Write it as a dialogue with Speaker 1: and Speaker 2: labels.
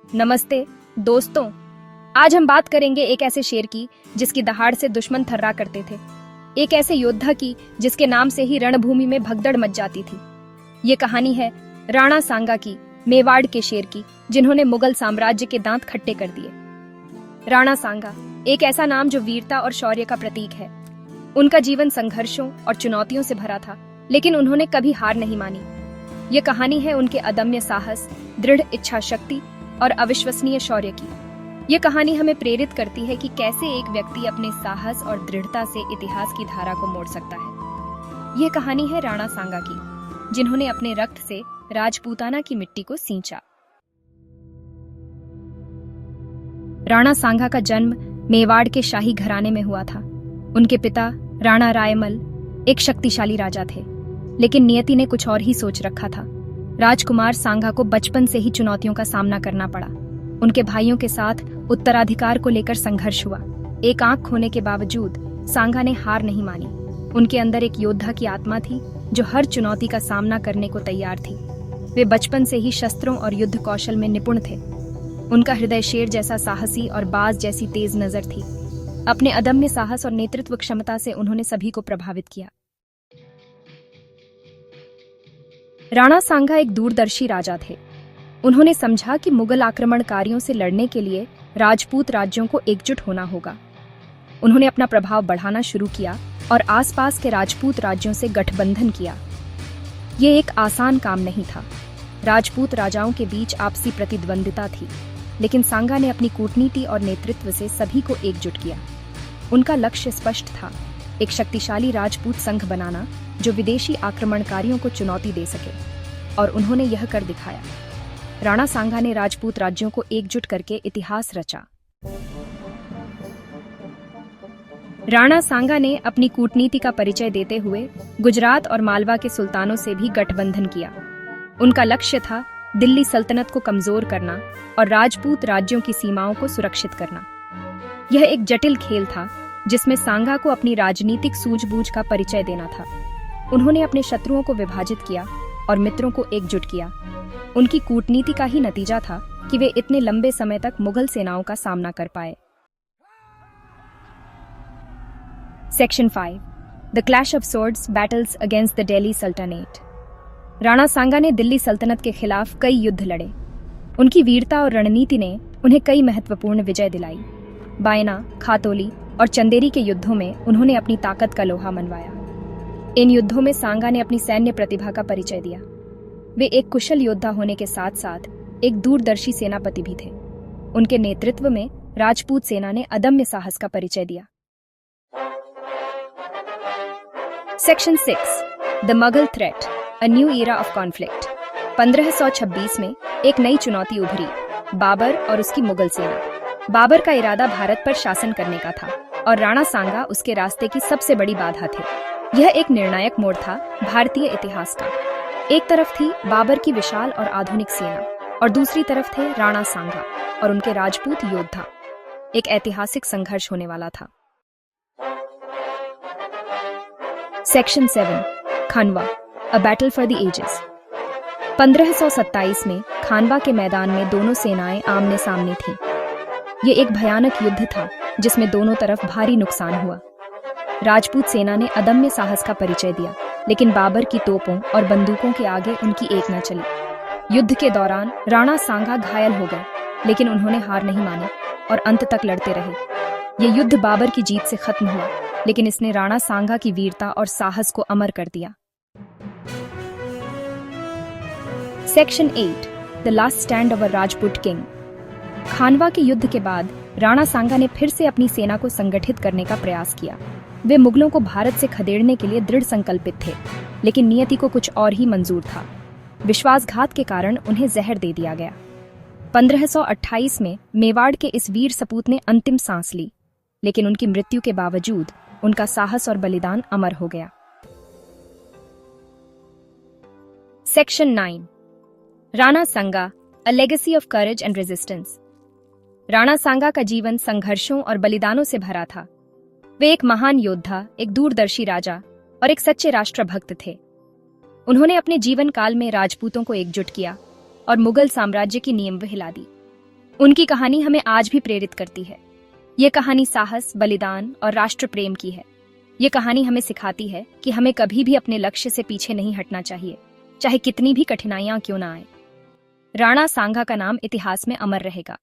Speaker 1: नमस्ते दोस्तों, आज हम बात करेंगे एक ऐसे शेर की जिसकी दहाड़ से दुश्मन थर्रा करते थे। एक ऐसे योद्धा की जिसके नाम से ही रणभूमि में भगदड़ मच जाती थी। ये कहानी है राणा सांगा की, मेवाड़ के शेर की, जिन्होंने मुगल साम्राज्य के दांत खट्टे कर दिए। राणा सांगा एक ऐसा नाम जो वीरता और शौर्य का प्रतीक है। उनका जीवन संघर्षों और चुनौतियों से भरा था, लेकिन उन्होंने कभी हार नहीं मानी। ये कहानी है उनके अदम्य साहस, दृढ़ इच्छा शक्ति और अविश्वसनीय शौर्य की। ये कहानी हमें प्रेरित करती है कि कैसे एक व्यक्ति अपने साहस और दृढ़ता से इतिहास की धारा को मोड़ सकता है। ये कहानी है राणा सांगा की, जिन्होंने अपने रक्त से राजपूताना की मिट्टी को सींचा। राणा सांगा का जन्म मेवाड़ के शाही घराने में हुआ था। उनके पिता राणा रायमल एक शक्तिशाली राजा थे, लेकिन नियति ने कुछ और ही सोच रखा था। राजकुमार सांगा को बचपन से ही चुनौतियों का सामना करना पड़ा। उनके भाइयों के साथ उत्तराधिकार को लेकर संघर्ष हुआ। एक आंख खोने के बावजूद सांगा ने हार नहीं मानी। उनके अंदर एक योद्धा की आत्मा थी जो हर चुनौती का सामना करने को तैयार थी। वे बचपन से ही शस्त्रों और युद्ध कौशल में निपुण थे। उनका हृदय शेर जैसा साहसी और बाज जैसी तेज नजर थी। अपने अदम्य साहस और नेतृत्व क्षमता से उन्होंने सभी को प्रभावित किया। राणा सांगा एक दूरदर्शी राजा थे। उन्होंने समझा कि मुगल आक्रमणकारियों से लड़ने के लिए राजपूत राज्यों को एकजुट होना होगा। उन्होंने अपना प्रभाव बढ़ाना शुरू किया और आसपास के राजपूत राज्यों से गठबंधन किया। ये एक आसान काम नहीं था। राजपूत राजाओं के बीच आपसी प्रतिद्वंदिता थी, लेकिन सांगा ने अपनी कूटनीति और नेतृत्व से सभी को एकजुट किया। उनका लक्ष्य स्पष्ट था, एक शक्तिशाली राजपूत संघ बनाना जो विदेशी आक्रमणकारियों को चुनौती दे सके, और उन्होंने यह कर दिखाया। राणा सांगा ने राजपूत राज्यों को एकजुट करके इतिहास रचा। राणा सांगा ने अपनी कूटनीति का परिचय देते हुए गुजरात और मालवा के सुल्तानों से भी गठबंधन किया। उनका लक्ष्य था दिल्ली सल्तनत को कमजोर करना और राजपूत राज्यों की सीमाओं को सुरक्षित करना। यह एक जटिल खेल था जिसमें सांगा को अपनी राजनीतिक सूझबूझ का परिचय देना था। उन्होंने अपने शत्रुओं को विभाजित किया और मित्रों को एकजुट किया। उनकी कूटनीति का ही नतीजा था कि वे इतने लंबे समय तक मुगल सेनाओं का सामना कर पाए। Section 5 the clash of swords battles against the Delhi सल्तनत। राणा सांगा ने दिल्ली सल्तनत के खिलाफ कई युद्ध लड़े। उनकी वीरता और रणनीति ने उन्हें कई महत्वपूर्ण विजय दिलाई। बायना, खातोली और चंदेरी के युद्धों में उन्होंने अपनी ताकत का लोहा मनवाया। इन युद्धों में सांगा ने अपनी सैन्य प्रतिभा का परिचय दिया। वे एक कुशल योद्धा होने के साथ साथ एक दूरदर्शी सेनापति भी थे। उनके नेतृत्व में राजपूत सेना ने अदम्य साहस का परिचय दिया। Section 6 the Mughal threat, a new era of conflict. 1526 में एक नई चुनौती उभरी, बाबर और उसकी मुगल सेना। बाबर का इरादा भारत पर शासन करने का था और राणा सांगा उसके रास्ते की सबसे बड़ी बाधा थे। यह एक निर्णायक मोड़ था भारतीय इतिहास का। एक तरफ थी बाबर की विशाल और आधुनिक सेना और दूसरी तरफ थे राणा सांगा और उनके राजपूत योद्धा। एक ऐतिहासिक संघर्ष होने वाला था। Section 7 Khanwa, a battle for the ages. 1527 में खानवा के मैदान में दोनों सेनाएं आमने सामने थीं। ये एक भयानक युद्ध था जिसमें दोनों तरफ भारी नुकसान हुआ। राजपूत सेना ने अदम्य साहस का परिचय दिया, लेकिन बाबर की तोपों और बंदूकों के आगे उनकी एक न चली। युद्ध के दौरान राणा सांगा घायल हो गए, लेकिन उन्होंने हार नहीं मानी और अंत तक लड़ते रहे। यह युद्ध बाबर की जीत से खत्म हुआ, लेकिन इसने राणा सांगा की वीरता और साहस को अमर कर दिया। Section 8 the last stand of a Rajput king. Khanwa के युद्ध के बाद राणा सांगा ने फिर से अपनी सेना को संगठित करने का प्रयास किया। वे मुगलों को भारत से खदेड़ने के लिए दृढ़ संकल्पित थे, लेकिन नियति को कुछ और ही मंजूर था। विश्वासघात के कारण उन्हें जहर दे दिया गया। 1528 में मेवाड़ के इस वीर सपूत ने अंतिम सांस ली, लेकिन उनकी मृत्यु के बावजूद उनका साहस और बलिदान अमर हो गया। Section 9 Rana Sanga, a legacy of courage and resistance. Rana Sanga का जीवन संघर्षों और बलिदानों से भरा था। वे एक महान योद्धा, एक दूरदर्शी राजा और एक सच्चे राष्ट्रभक्त थे। उन्होंने अपने जीवन काल में राजपूतों को एकजुट किया और मुगल साम्राज्य की नींव हिला दी। उनकी कहानी हमें आज भी प्रेरित करती है। ये कहानी साहस, बलिदान और राष्ट्र प्रेम की है। ये कहानी हमें सिखाती है कि हमें कभी भी अपने लक्ष्य से पीछे नहीं हटना चाहिए, चाहे कितनी भी कठिनाइयां क्यों ना आए। राणा सांगा का नाम इतिहास में अमर रहेगा।